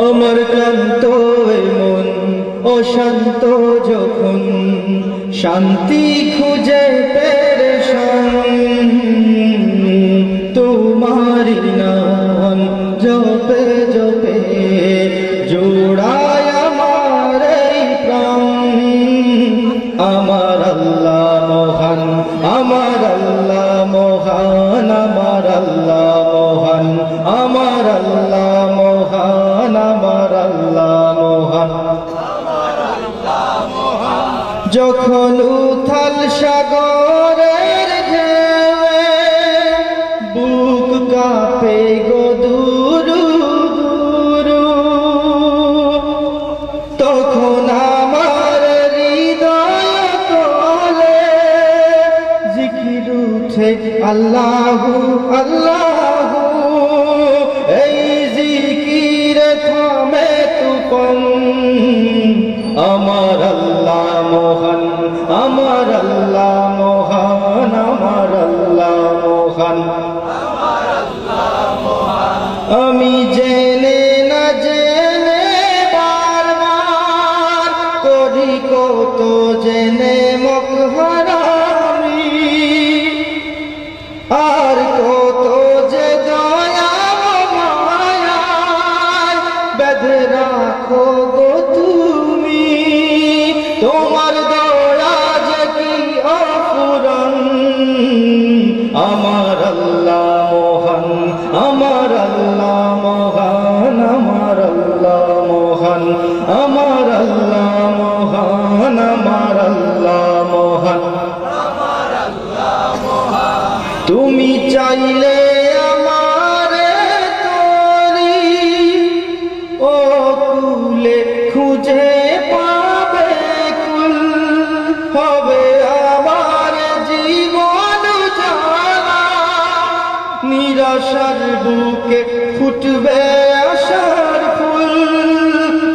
আমার ক্লান্ত মন অশান্ত যখন শান্তি খুঁজে পেরেশান তোমারি নাম জপে জপে জোড়ায় আমার এই প্রাণ। আমার আল্লাহ মহান, আমার আল্লাহ মহান, আমার আল্লাহ মহান, আমার আল্লাহ মহান, আমার আল্লাহ মহান। যখন উথাল সাগরের ঢেউয়ে বুক কাঁপে গো দুরু দুরু, তখন আমার হৃদয় তলে জিকির উঠে আল্লাহু আল্লাহু। এই জিকিরে থামে তুফান। আমার আল্লাহ মহান, আমার আল্লাহ মহান, আমার আল্লাহ মহান। আমি জেনে না জেনে বারবার করি কত জেনে মকহারামি, আর কত যে দয়া মায়ায় বেঁধে রাখো গো তুমি। তোমার দয়া যে কি অফুরান। আমার আল্লাহ মহান, আমার আল্লাহ মহান, আমার আল্লাহ মহান, আমার আল্লাহ মহান, আমার আল্লাহ মহান। তুমি চাইলে আমারে তোরি ও কুলে খুঁজে পাবে কুল, হবে আমার জীবন জ্বালা। নিরাশার বুকে ফুটবে আশার ফুল,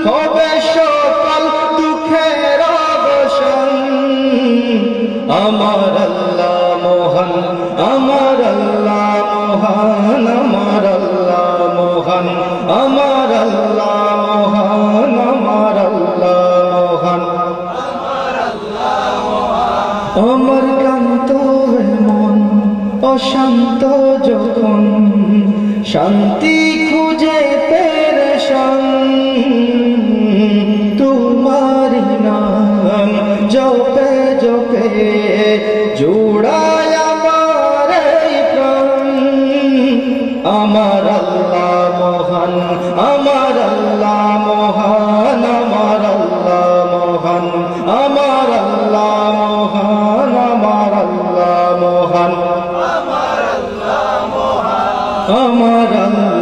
হবে সকল দুঃখের অবসান। আমার আল্লাহ মহান, আমার আল্লাহ মহান, আমার আল্লাহ মহান, আমার আল্লাহ মহান, আমার আল্লাহ মহান। আমার ক্লান্ত মন অশান্ত যখন শান্তি খুঁজে পেরেশান তোমারি নাম জপে জপে জোড়ায় আমার এই প্রাণ। আমার আল্লাহ মহান, আমার আল্লাহ মহান, আমার আল্লাহ মহান, আমার আল্লাহ মহান, আমার আল্লাহ মহান, আমার আল্লাহ।